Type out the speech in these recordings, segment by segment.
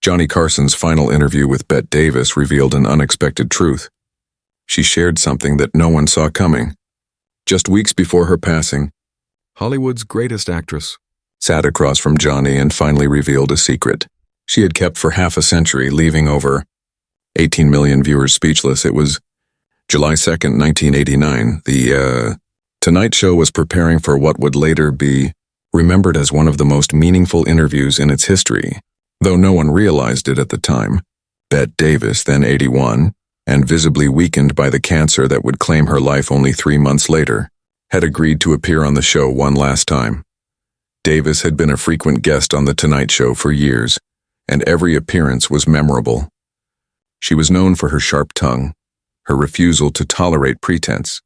Johnny Carson's final interview with Bette Davis revealed an unexpected truth. She shared something that no one saw coming. Just weeks before her passing, Hollywood's greatest actress sat across from Johnny and finally revealed a secret she had kept for half a century, leaving over 18 million viewers speechless. It was July 2nd, 1989. The Tonight Show was preparing for what would later be remembered as one of the most meaningful interviews in its history. Though no one realized it at the time, Bette Davis, then 81, and visibly weakened by the cancer that would claim her life only 3 months later, had agreed to appear on the show one last time. Davis had been a frequent guest on The Tonight Show for years, and every appearance was memorable. She was known for her sharp tongue, her refusal to tolerate pretense,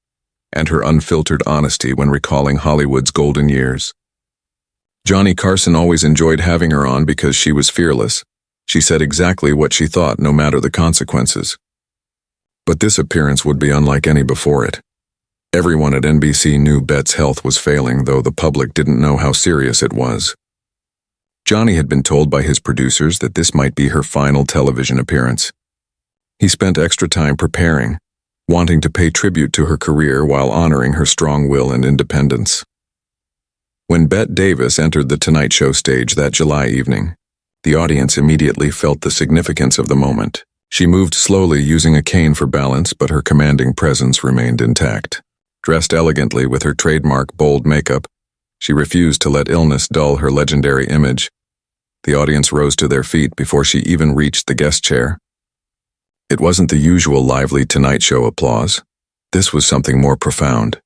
and her unfiltered honesty when recalling Hollywood's golden years. Johnny Carson always enjoyed having her on because she was fearless. She said exactly what she thought, no matter the consequences. But this appearance would be unlike any before it. Everyone at NBC knew Bette's health was failing, though the public didn't know how serious it was. Johnny had been told by his producers that this might be her final television appearance. He spent extra time preparing, wanting to pay tribute to her career while honoring her strong will and independence. When Bette Davis entered The Tonight Show stage that July evening, the audience immediately felt the significance of the moment. She moved slowly, using a cane for balance, but her commanding presence remained intact. Dressed elegantly with her trademark bold makeup, she refused to let illness dull her legendary image. The audience rose to their feet before she even reached the guest chair. It wasn't the usual lively Tonight Show applause. This was something more profound.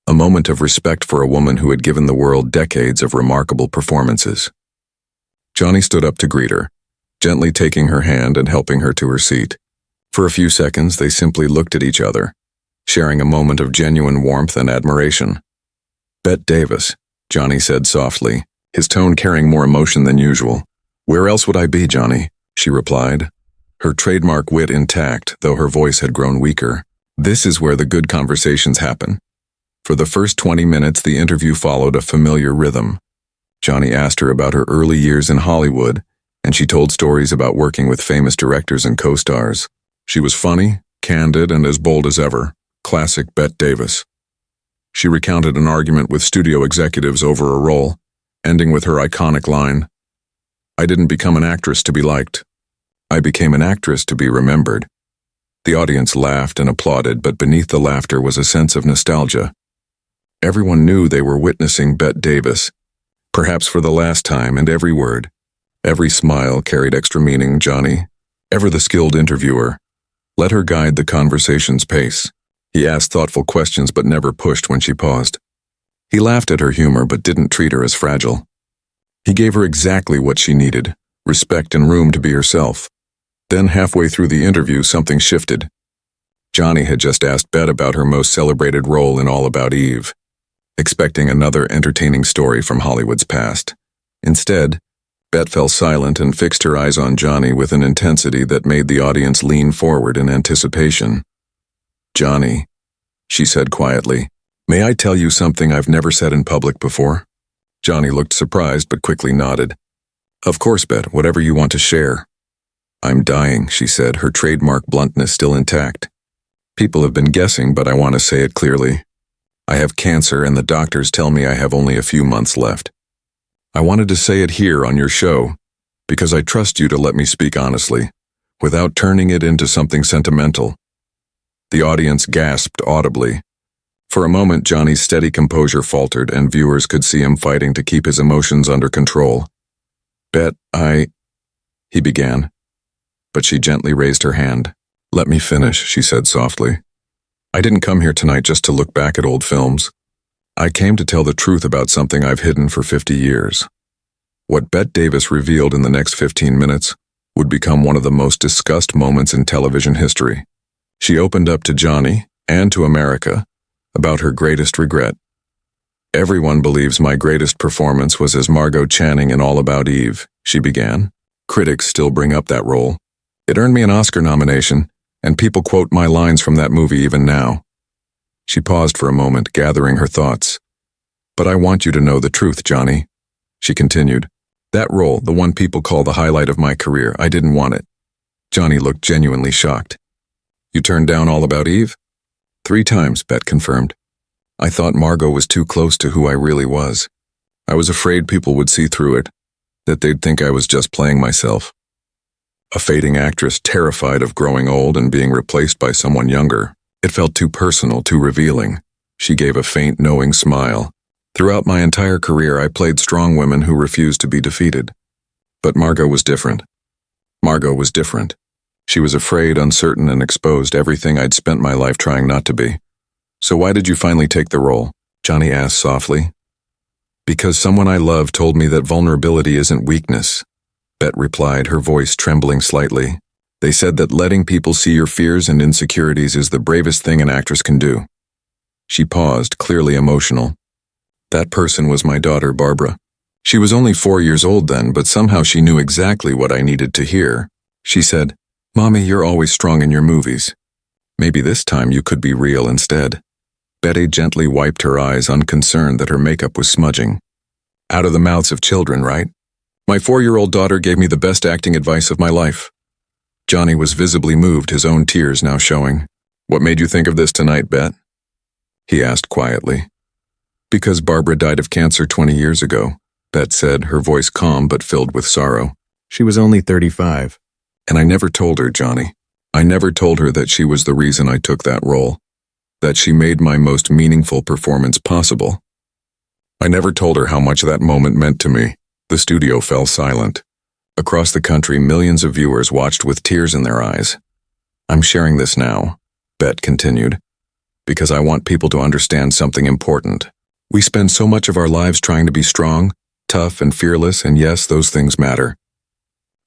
A moment of respect for a woman who had given the world decades of remarkable performances. Johnny stood up to greet her, gently taking her hand and helping her to her seat. For a few seconds, they simply looked at each other, sharing a moment of genuine warmth and admiration. "Bette Davis," Johnny said softly, his tone carrying more emotion than usual. "Where else would I be, Johnny?" she replied, her trademark wit intact, though her voice had grown weaker. This is where the good conversations happen. For the first 20 minutes, the interview followed a familiar rhythm. Johnny asked her about her early years in Hollywood, and she told stories about working with famous directors and co-stars. She was funny, candid, and as bold as ever. Classic Bette Davis. She recounted an argument with studio executives over a role, ending with her iconic line, "I didn't become an actress to be liked. I became an actress to be remembered." The audience laughed and applauded, but beneath the laughter was a sense of nostalgia. Everyone knew they were witnessing Bette Davis, perhaps for the last time, and every word, every smile carried extra meaning. Johnny, ever the skilled interviewer, let her guide the conversation's pace. He asked thoughtful questions but never pushed when she paused. He laughed at her humor but didn't treat her as fragile. He gave her exactly what she needed, respect and room to be herself. Then halfway through the interview, something shifted. Johnny had just asked Bette about her most celebrated role in All About Eve, expecting another entertaining story from Hollywood's past. Instead, Bette fell silent and fixed her eyes on Johnny with an intensity that made the audience lean forward in anticipation. "Johnny," she said quietly, "may I tell you something I've never said in public before?" Johnny looked surprised but quickly nodded. "Of course, Bette, whatever you want to share." "I'm dying," she said, her trademark bluntness still intact. "People have been guessing, but I want to say it clearly. I have cancer and the doctors tell me I have only a few months left. I wanted to say it here on your show because I trust you to let me speak honestly, without turning it into something sentimental." The audience gasped audibly. For a moment, Johnny's steady composure faltered, and viewers could see him fighting to keep his emotions under control. "Bette, he began, but she gently raised her hand. "Let me finish," she said softly. "I didn't come here tonight just to look back at old films. I came to tell the truth about something I've hidden for 50 years. What Bette Davis revealed in the next 15 minutes would become one of the most discussed moments in television history. She opened up to Johnny, and to America, about her greatest regret. "Everyone believes my greatest performance was as Margot Channing in All About Eve," she began. "Critics still bring up that role. It earned me an Oscar nomination, and people quote my lines from that movie even now." She paused for a moment, gathering her thoughts. "But I want you to know the truth, Johnny," she continued. That role, the one people call the highlight of my career, I didn't want it. Johnny looked genuinely shocked. You turned down All About Eve? 3 times, Bette confirmed. I thought Margot was too close to who I really was. I was afraid people would see through it, that they'd think I was just playing myself. A fading actress terrified of growing old and being replaced by someone younger. It felt too personal, too revealing. She gave a faint, knowing smile. Throughout my entire career, I played strong women who refused to be defeated. But Margot was different. Margot was different. She was afraid, uncertain, and exposed, everything I'd spent my life trying not to be. So why did you finally take the role? Johnny asked softly. Because someone I love told me that vulnerability isn't weakness, Bette replied, her voice trembling slightly. They said that letting people see your fears and insecurities is the bravest thing an actress can do. She paused, clearly emotional. That person was my daughter, Barbara. She was only 4 years old then, but somehow she knew exactly what I needed to hear. She said, Mommy, you're always strong in your movies. Maybe this time you could be real instead. Bette gently wiped her eyes, unconcerned that her makeup was smudging. Out of the mouths of children, right? My 4-year-old daughter gave me the best acting advice of my life. Johnny was visibly moved, his own tears now showing. What made you think of this tonight, Bette? He asked quietly. Because Barbara died of cancer 20 years ago, Bette said, her voice calm but filled with sorrow. She was only 35. And I never told her, Johnny. I never told her that she was the reason I took that role. That she made my most meaningful performance possible. I never told her how much that moment meant to me. The studio fell silent. Across the country, millions of viewers watched with tears in their eyes. I'm sharing this now, Bette continued, because I want people to understand something important. We spend so much of our lives trying to be strong, tough, and fearless, and yes, those things matter.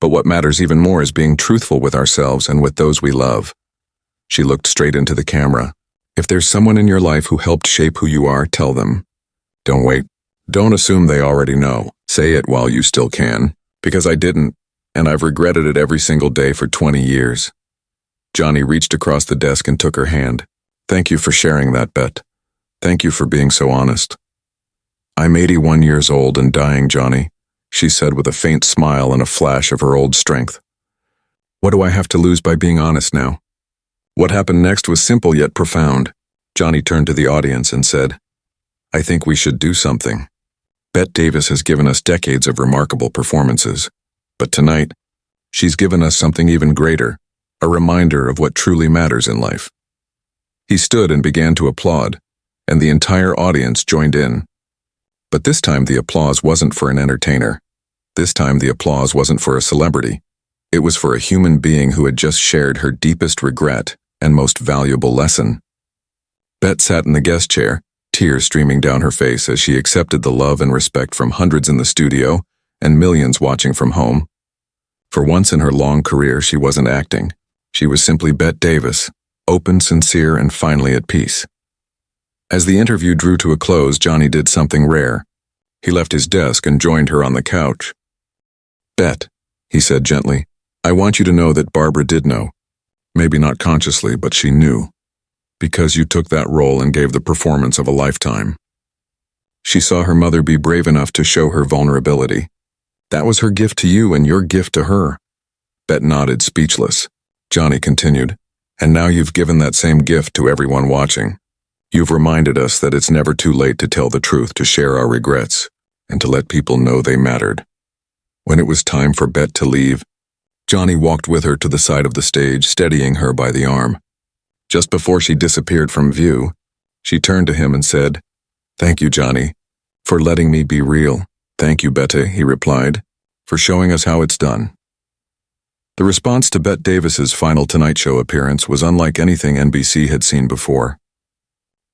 But what matters even more is being truthful with ourselves and with those we love. She looked straight into the camera. If there's someone in your life who helped shape who you are, tell them. Don't wait. Don't assume they already know. Say it while you still can. Because I didn't, and I've regretted it every single day for 20 years. Johnny reached across the desk and took her hand. Thank you for sharing that, Bette. Thank you for being so honest. I'm 81 years old and dying, Johnny, she said with a faint smile and a flash of her old strength. What do I have to lose by being honest now? What happened next was simple yet profound. Johnny turned to the audience and said, I think we should do something. Bette Davis has given us decades of remarkable performances, but tonight, she's given us something even greater, a reminder of what truly matters in life. He stood and began to applaud, and the entire audience joined in. But this time the applause wasn't for an entertainer. This time the applause wasn't for a celebrity. It was for a human being who had just shared her deepest regret and most valuable lesson. Bette sat in the guest chair, tears streaming down her face as she accepted the love and respect from hundreds in the studio and millions watching from home. For once in her long career, she wasn't acting. She was simply Bette Davis, open, sincere, and finally at peace. As the interview drew to a close, Johnny did something rare. He left his desk and joined her on the couch. Bette, he said gently, I want you to know that Barbara did know. Maybe not consciously, but she knew. Because you took that role and gave the performance of a lifetime. She saw her mother be brave enough to show her vulnerability. That was her gift to you and your gift to her. Bette nodded, speechless. Johnny continued, and now you've given that same gift to everyone watching. You've reminded us that it's never too late to tell the truth, to share our regrets, and to let people know they mattered. When it was time for Bette to leave, Johnny walked with her to the side of the stage, steadying her by the arm. Just before she disappeared from view, she turned to him and said, Thank you, Johnny, for letting me be real. Thank you, Bette, he replied, for showing us how it's done. The response to Bette Davis's final Tonight Show appearance was unlike anything NBC had seen before.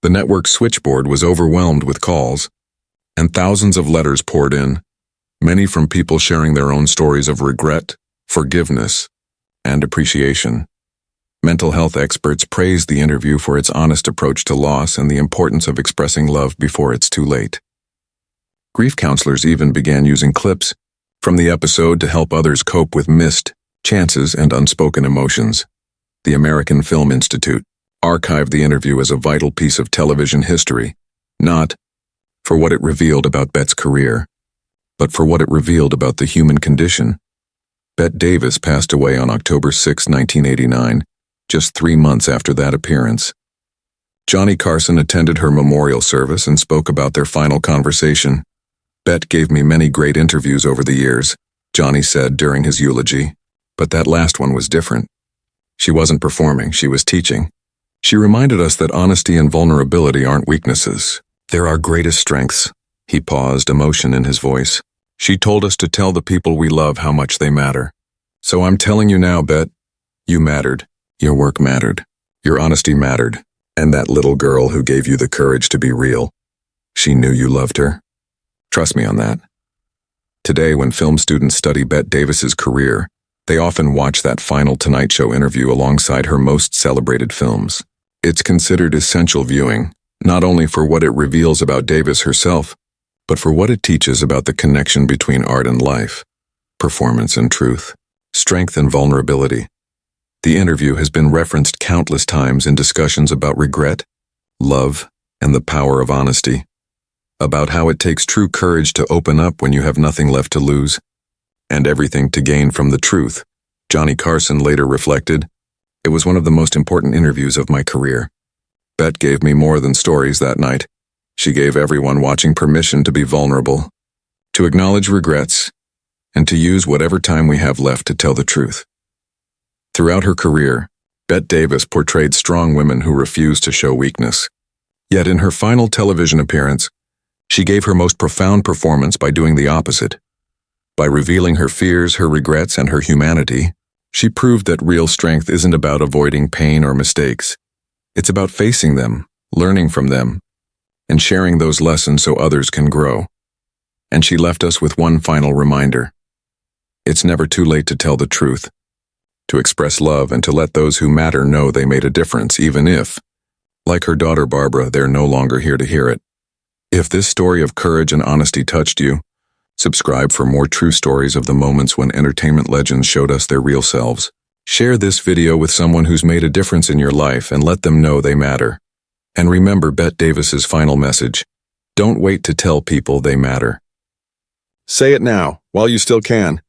The network's switchboard was overwhelmed with calls, and thousands of letters poured in, many from people sharing their own stories of regret, forgiveness, and appreciation. Mental health experts praised the interview for its honest approach to loss and the importance of expressing love before it's too late. Grief counselors even began using clips from the episode to help others cope with missed chances and unspoken emotions. The American Film Institute archived the interview as a vital piece of television history, not for what it revealed about Bette's career, but for what it revealed about the human condition. Bette Davis passed away on October 6, 1989, just 3 months after that appearance. Johnny Carson attended her memorial service and spoke about their final conversation. "Bette gave me many great interviews over the years," Johnny said during his eulogy, "but that last one was different. She wasn't performing, she was teaching. She reminded us that honesty and vulnerability aren't weaknesses. They're our greatest strengths." He paused, emotion in his voice. "She told us to tell the people we love how much they matter. So I'm telling you now, Bette, you mattered. Your work mattered. Your honesty mattered. And that little girl who gave you the courage to be real, she knew you loved her. Trust me on that." Today, when film students study Bette Davis's career, they often watch that final Tonight Show interview alongside her most celebrated films. It's considered essential viewing, not only for what it reveals about Davis herself, but for what it teaches about the connection between art and life, performance and truth, strength and vulnerability. The interview has been referenced countless times in discussions about regret, love, and the power of honesty, about how it takes true courage to open up when you have nothing left to lose, and everything to gain from the truth. Johnny Carson later reflected, "It was one of the most important interviews of my career. Bette gave me more than stories that night. She gave everyone watching permission to be vulnerable, to acknowledge regrets, and to use whatever time we have left to tell the truth." Throughout her career, Bette Davis portrayed strong women who refused to show weakness. Yet in her final television appearance, she gave her most profound performance by doing the opposite. By revealing her fears, her regrets, and her humanity, she proved that real strength isn't about avoiding pain or mistakes. It's about facing them, learning from them, and sharing those lessons so others can grow. And she left us with one final reminder. It's never too late to tell the truth, to express love, and to let those who matter know they made a difference, even if, like her daughter Barbara, they're no longer here to hear it. If this story of courage and honesty touched you, subscribe for more true stories of the moments when entertainment legends showed us their real selves. Share this video with someone who's made a difference in your life and let them know they matter. And remember Bette Davis's final message: don't wait to tell people they matter. Say it now, while you still can.